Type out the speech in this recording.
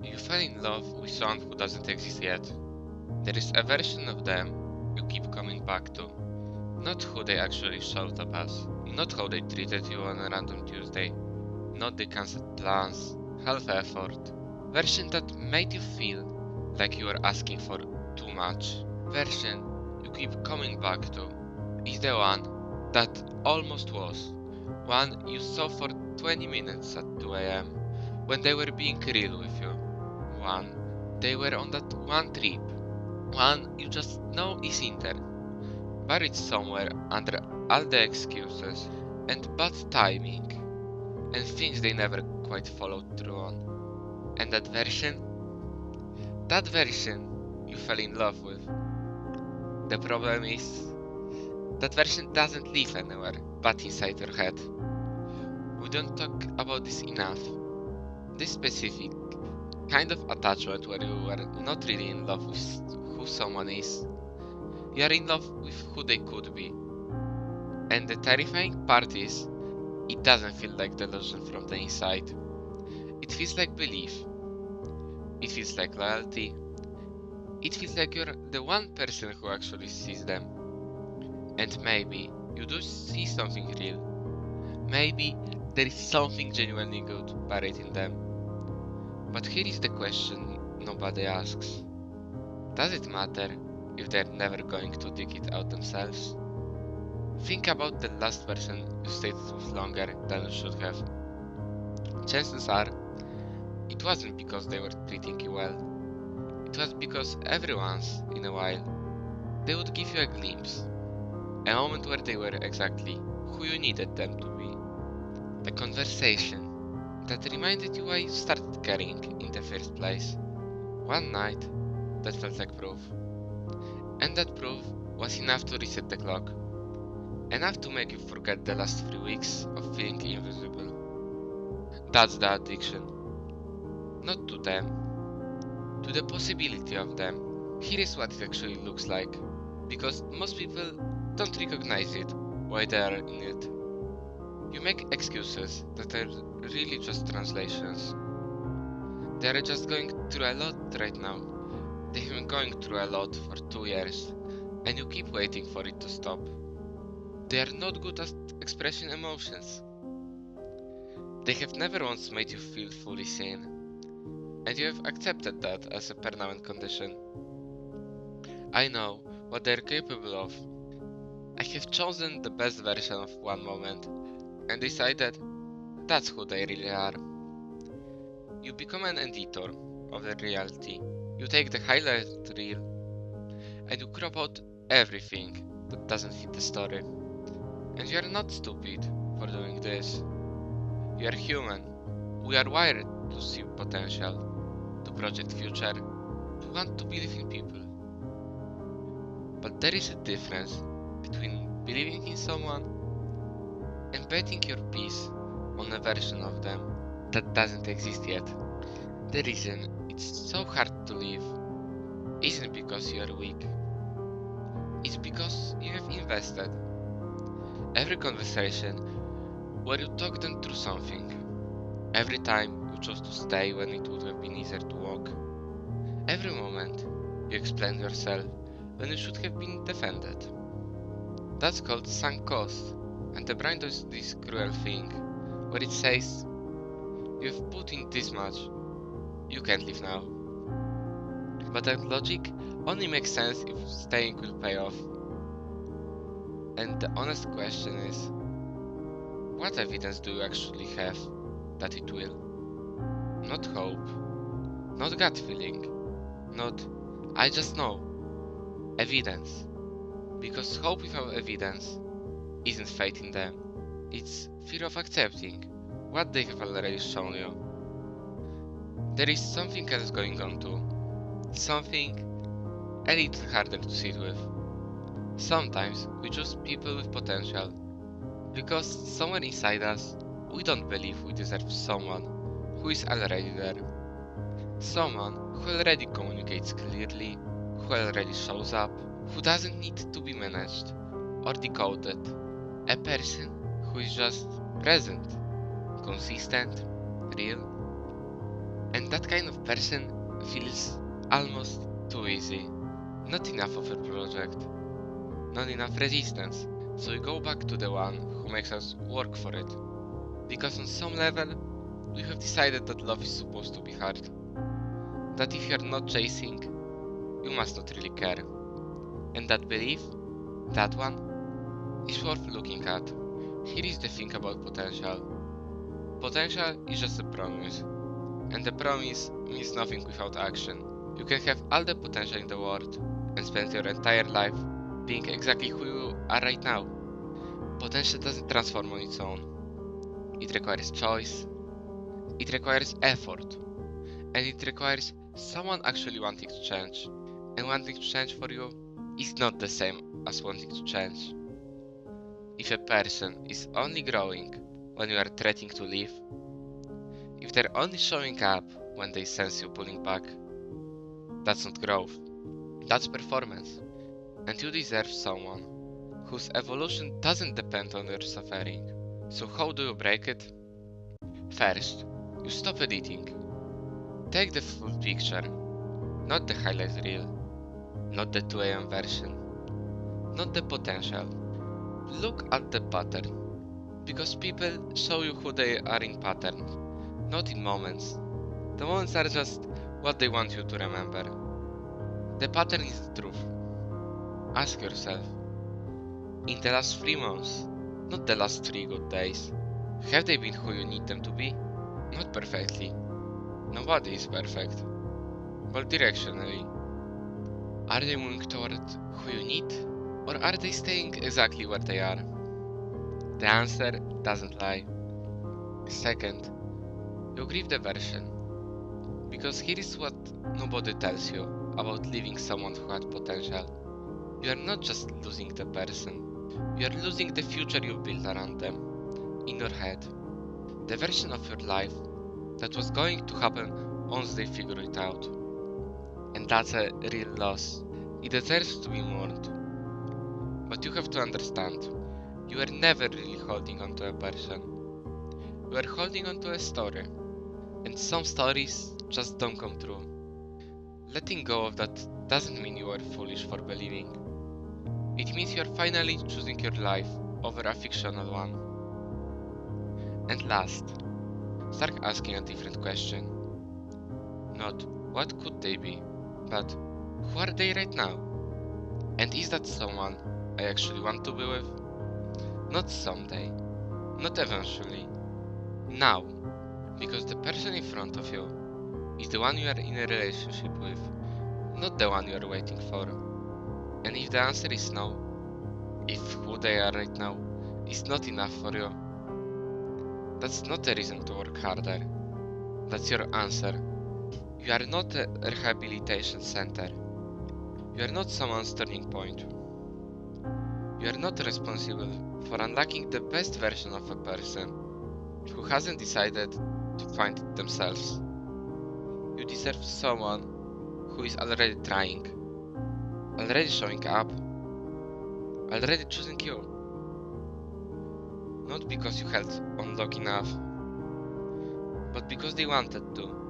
You fell in love with someone who doesn't exist yet. There is a version of them you keep coming back to. Not who they actually showed up as. Not how they treated you on a random Tuesday. Not the cancelled plans, half effort. Version that made you feel like you were asking for too much. Version you keep coming back to is the one that almost was. One you saw for 20 minutes at 2 am when they were being real with you. One they were on that one trip. One you just know is in there, buried somewhere under all the excuses and bad timing and things they never quite followed through on. And that version you fell in love with. The problem is, that version doesn't live anywhere but inside your head. We don't talk about this enough. This specific kind of attachment where you are not really in love with who someone is. You are in love with who they could be. And the terrifying part is, it doesn't feel like delusion from the inside. It feels like belief. It feels like loyalty. It feels like you're the one person who actually sees them. And maybe you do see something real. Maybe there is something genuinely good buried in them. But here is the question nobody asks. Does it matter if they're never going to dig it out themselves? Think about the last person you stayed with longer than you should have. Chances are, it wasn't because they were treating you well. It was because every once in a while, they would give you a glimpse. A moment where they were exactly who you needed them to be. A conversation that reminded you why you started caring in the first place. One night that felt like proof. And that proof was enough to reset the clock. Enough to make you forget the last 3 weeks of feeling invisible. That's the addiction. Not to them. To the possibility of them. Here is what it actually looks like. Because most people don't recognize it while they are in it. You make excuses that are really just translations. They are just going through a lot right now. They have been going through a lot for 2 years, and you keep waiting for it to stop. They are not good at expressing emotions. They have never once made you feel fully seen, and you have accepted that as a permanent condition. I know what they are capable of. I have chosen the best version of one moment, and decided that's who they really are. You become an editor of the reality. You take the highlight reel and you crop out everything that doesn't fit the story. And you are not stupid for doing this. You are human. We are wired to see potential, to project future, to want to believe in people. But there is a difference between believing in someone and betting your piece on a version of them that doesn't exist yet. The reason it's so hard to live isn't because you are weak. It's because you have invested. Every conversation where you talk them through something. Every time you chose to stay when it would have been easier to walk. Every moment you explained yourself when you should have been defended. That's called sunk cost, and the brain does this cruel thing where it says, you've put in this much, you can't leave now. But that logic only makes sense if staying will pay off. And the honest question is, what evidence do you actually have that it will? Not hope, not gut feeling, not I just know. Evidence. Because hope without evidence isn't faith in them. It's fear of accepting what they have already shown you. There is something else going on too. Something a little harder to sit with. Sometimes we choose people with potential because somewhere inside us we don't believe we deserve someone who is already there. Someone who already communicates clearly, who already shows up, who doesn't need to be managed or decoded. A person who is just present, consistent, real. And that kind of person feels almost too easy. Not enough of a project. Not enough resistance. So we go back to the one who makes us work for it. Because on some level, we have decided that love is supposed to be hard. That if you're not chasing, you must not really care. And that belief, that one, is worth looking at. Here is the thing about potential. Potential is just a promise. And the promise means nothing without action. You can have all the potential in the world and spend your entire life being exactly who you are right now. Potential doesn't transform on its own. It requires choice, it requires effort, and it requires someone actually wanting to change. And wanting to change for you is not the same as wanting to change. If a person is only growing when you are threatening to leave, if they're only showing up when they sense you pulling back, that's not growth, that's performance. And you deserve someone whose evolution doesn't depend on your suffering. So how do you break it? First, you stop editing. Take the full picture, not the highlight reel, not the 2 AM version, not the potential. Look at the pattern, because people show you who they are in patterns, not in moments. The moments are just what they want you to remember. The pattern is the truth. Ask yourself, in the last 3 months, not the last 3 good days, have they been who you need them to be? Not perfectly. Nobody is perfect. But directionally. Are they moving toward who you need? Or are they staying exactly where they are? The answer doesn't lie. Second, you grieve the version. Because here is what nobody tells you about leaving someone who had potential. You are not just losing the person, you are losing the future you built around them, in your head. The version of your life that was going to happen once they figure it out. And that's a real loss. It deserves to be mourned. But you have to understand, you are never really holding on to a person. You are holding on to a story. And some stories just don't come true. Letting go of that doesn't mean you are foolish for believing. It means you are finally choosing your life over a fictional one. And last, start asking a different question. Not what could they be, but who are they right now? And is that someone I actually want to be with? Not someday, not eventually, now, because the person in front of you is the one you are in a relationship with, not the one you are waiting for. And if the answer is no, if who they are right now is not enough for you, that's not a reason to work harder. That's your answer. You are not a rehabilitation center. You are not someone's turning point. You are not responsible for unlocking the best version of a person who hasn't decided to find it themselves. You deserve someone who is already trying, already showing up, already choosing you. Not because you held on long enough, but because they wanted to.